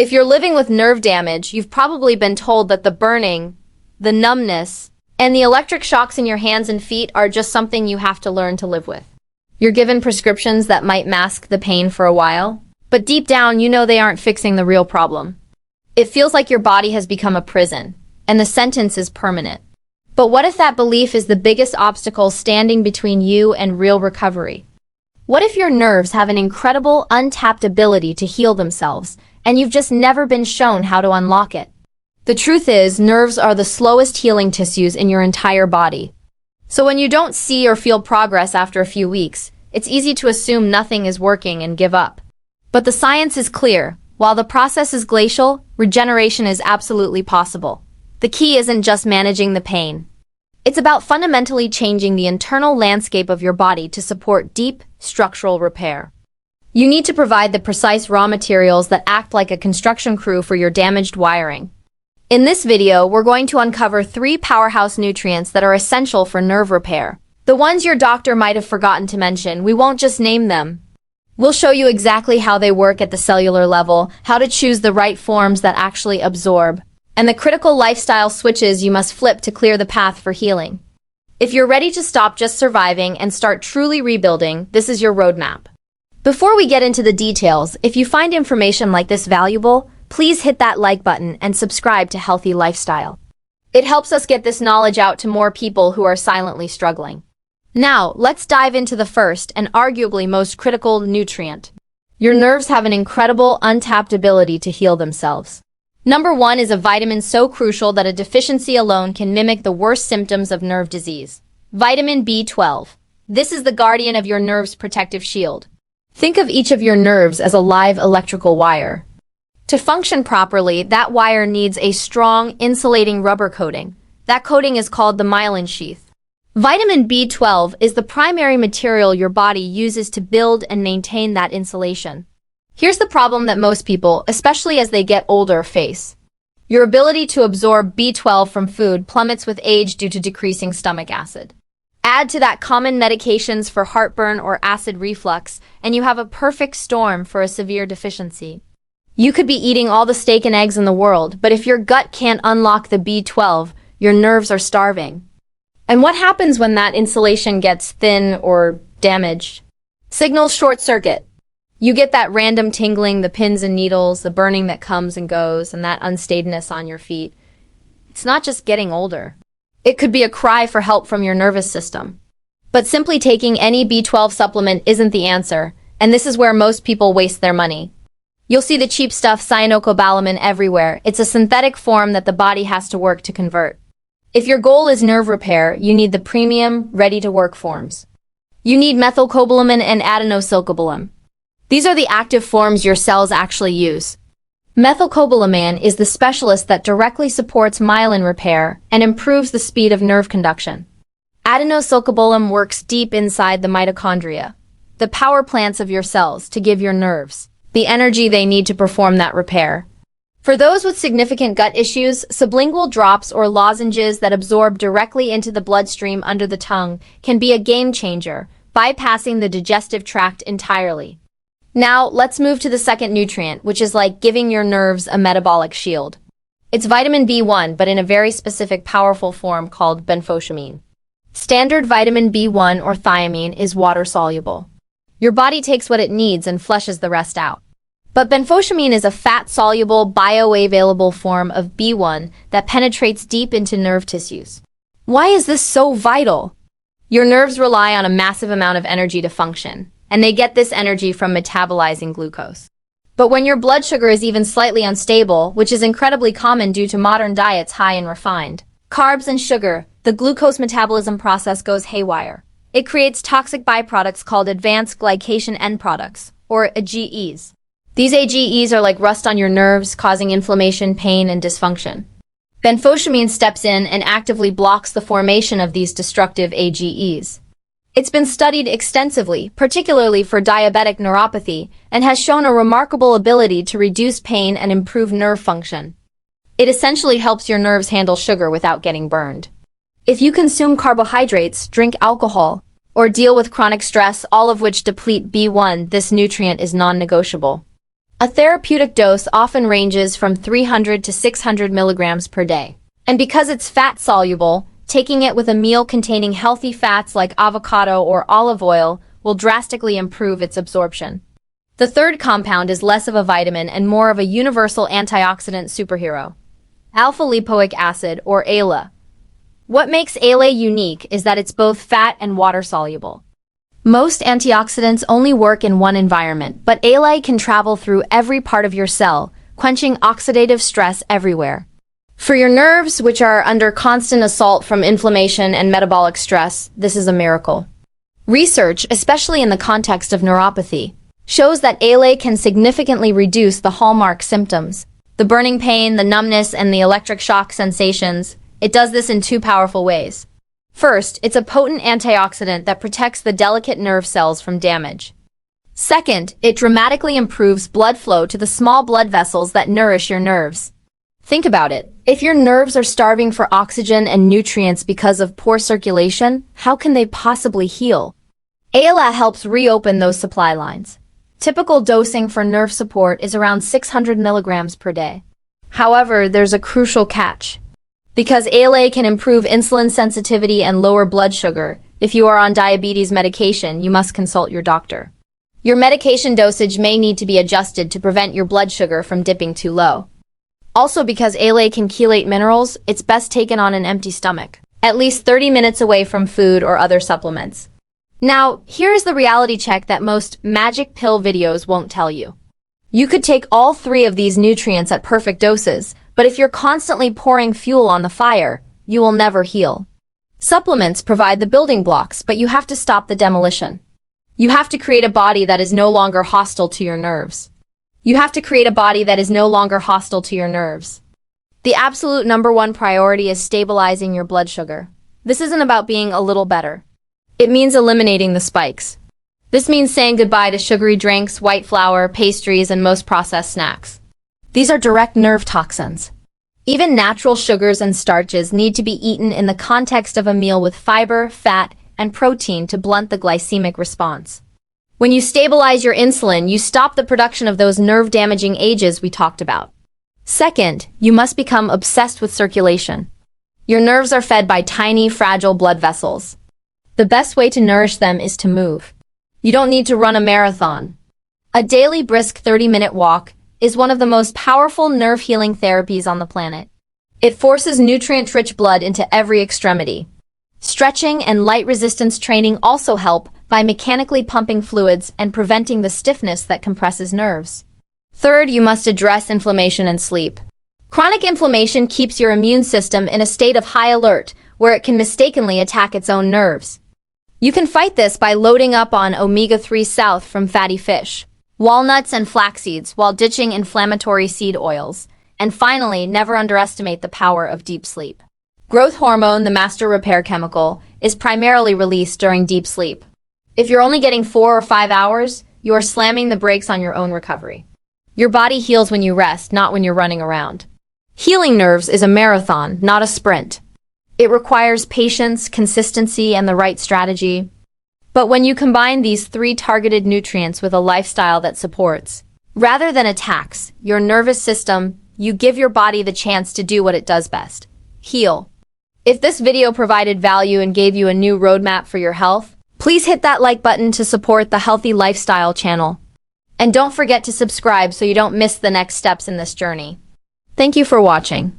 If you're living with nerve damage, you've probably been told that the burning, the numbness, and the electric shocks in your hands and feet are just something you have to learn to live with. You're given prescriptions that might mask the pain for a while, but deep down you know they aren't fixing the real problem. It feels like your body has become a prison, and the sentence is permanent. But what if that belief is the biggest obstacle standing between you and real recovery? What if your nerves have an incredible, untapped ability to heal themselves, and you've just never been shown how to unlock it? The truth is, nerves are the slowest healing tissues in your entire body. So when you don't see or feel progress after a few weeks, it's easy to assume nothing is working and give up. But the science is clear. While the process is glacial, regeneration is absolutely possible. The key isn't just managing the pain. It's about fundamentally changing the internal landscape of your body to support deep, structural repair. You need to provide the precise raw materials that act like a construction crew for your damaged wiring. In this video, we're going to uncover 3 powerhouse nutrients that are essential for nerve repair. The ones your doctor might have forgotten to mention, we won't just name them. We'll show you exactly how they work at the cellular level, how to choose the right forms that actually absorb, and the critical lifestyle switches you must flip to clear the path for healing. If you're ready to stop just surviving and start truly rebuilding, this is your roadmap. Before we get into the details, if you find information like this valuable, please hit that like button and subscribe to Healthy Lifestyle. It helps us get this knowledge out to more people who are silently struggling. Now, let's dive into the first and arguably most critical nutrient. Your nerves have an incredible, untapped ability to heal themselves. Number 1 is a vitamin so crucial that a deficiency alone can mimic the worst symptoms of nerve disease. Vitamin B12. This is the guardian of your nerve's protective shield. Think of each of your nerves as a live electrical wire. To function properly, that wire needs a strong, insulating rubber coating. That coating is called the myelin sheath. Vitamin B12 is the primary material your body uses to build and maintain that insulation. Here's the problem that most people, especially as they get older, face. Your ability to absorb B12 from food plummets with age due to decreasing stomach acid. Add to that common medications for heartburn or acid reflux, and you have a perfect storm for a severe deficiency. You could be eating all the steak and eggs in the world, but if your gut can't unlock the B12, your nerves are starving. And what happens when that insulation gets thin or damaged? Signals short circuit. You get that random tingling, the pins and needles, the burning that comes and goes, and that unsteadiness on your feet. It's not just getting older. It could be a cry for help from your nervous system. But simply taking any B12 supplement isn't the answer, and this is where most people waste their money. You'll see the cheap stuff cyanocobalamin everywhere. It's a synthetic form that the body has to work to convert. If your goal is nerve repair, you need the premium, ready-to-work forms. You need methylcobalamin and adenosylcobalamin. These are the active forms your cells actually use. Methylcobalamin is the specialist that directly supports myelin repair and improves the speed of nerve conduction. Adenosylcobalamin works deep inside the mitochondria, the power plants of your cells, to give your nerves the energy they need to perform that repair. For those with significant gut issues, sublingual drops or lozenges that absorb directly into the bloodstream under the tongue can be a game changer, bypassing the digestive tract entirely. Now, let's move to the second nutrient, which is like giving your nerves a metabolic shield. It's vitamin B1, but in a very specific, powerful form called benfotiamine. Standard vitamin B1 or thiamine is water-soluble. Your body takes what it needs and flushes the rest out. But benfotiamine is a fat-soluble, bioavailable form of B1 that penetrates deep into nerve tissues. Why is this so vital? Your nerves rely on a massive amount of energy to function, and they get this energy from metabolizing glucose. But when your blood sugar is even slightly unstable, which is incredibly common due to modern diets high in refined carbs and sugar, the glucose metabolism process goes haywire. It creates toxic byproducts called advanced glycation end products, or AGEs. These AGEs are like rust on your nerves, causing inflammation, pain, and dysfunction. Benfotiamine steps in and actively blocks the formation of these destructive AGEs. It's been studied extensively, particularly for diabetic neuropathy, and has shown a remarkable ability to reduce pain and improve nerve function. It essentially helps your nerves handle sugar without getting burned. If you consume carbohydrates, drink alcohol, or deal with chronic stress, all of which deplete B1, this nutrient is non-negotiable. A therapeutic dose often ranges from 300 to 600 milligrams per day. And because it's fat-soluble, taking it with a meal containing healthy fats like avocado or olive oil will drastically improve its absorption. The third compound is less of a vitamin and more of a universal antioxidant superhero. Alpha-lipoic acid, or ALA. What makes ALA unique is that it's both fat and water-soluble. Most antioxidants only work in one environment, but ALA can travel through every part of your cell, quenching oxidative stress everywhere. For your nerves, which are under constant assault from inflammation and metabolic stress, this is a miracle. Research, especially in the context of neuropathy, shows that ALA can significantly reduce the hallmark symptoms. The burning pain, the numbness, and the electric shock sensations. It does this in two powerful ways. First, it's a potent antioxidant that protects the delicate nerve cells from damage. Second, it dramatically improves blood flow to the small blood vessels that nourish your nerves. Think about it. If your nerves are starving for oxygen and nutrients because of poor circulation, how can they possibly heal? ALA helps reopen those supply lines. Typical dosing for nerve support is around 600 milligrams per day. However, there's a crucial catch. Because ALA can improve insulin sensitivity and lower blood sugar, if you are on diabetes medication, you must consult your doctor. Your medication dosage may need to be adjusted to prevent your blood sugar from dipping too low. Also, because ALA can chelate minerals, it's best taken on an empty stomach, at least 30 minutes away from food or other supplements. Now, here's the reality check that most magic pill videos won't tell you. You could take all three of these nutrients at perfect doses, but if you're constantly pouring fuel on the fire, you will never heal. Supplements provide the building blocks, but you have to stop the demolition. You have to create a body that is no longer hostile to your nerves. The absolute number one priority is stabilizing your blood sugar. This isn't about being a little better. It means eliminating the spikes. This means saying goodbye to sugary drinks, white flour, pastries, and most processed snacks. These are direct nerve toxins. Even natural sugars and starches need to be eaten in the context of a meal with fiber, fat, and protein to blunt the glycemic response. When you stabilize your insulin, you stop the production of those nerve-damaging agents we talked about. Second, you must become obsessed with circulation. Your nerves are fed by tiny, fragile blood vessels. The best way to nourish them is to move. You don't need to run a marathon. A daily brisk 30-minute walk is one of the most powerful nerve-healing therapies on the planet. It forces nutrient-rich blood into every extremity. Stretching and light resistance training also help by mechanically pumping fluids and preventing the stiffness that compresses nerves. Third, you must address inflammation and sleep. Chronic inflammation keeps your immune system in a state of high alert, where it can mistakenly attack its own nerves. You can fight this by loading up on omega-3 south from fatty fish, walnuts and flax seeds while ditching inflammatory seed oils. And finally, never underestimate the power of deep sleep. Growth hormone, the master repair chemical, is primarily released during deep sleep. If you're only getting 4 or 5 hours, you are slamming the brakes on your own recovery. Your body heals when you rest, not when you're running around. Healing nerves is a marathon, not a sprint. It requires patience, consistency, and the right strategy. But when you combine these 3 targeted nutrients with a lifestyle that supports, rather than attacks, your nervous system, you give your body the chance to do what it does best: heal. If this video provided value and gave you a new roadmap for your health, please hit that like button to support the Healthy Lifestyle channel. And don't forget to subscribe so you don't miss the next steps in this journey. Thank you for watching.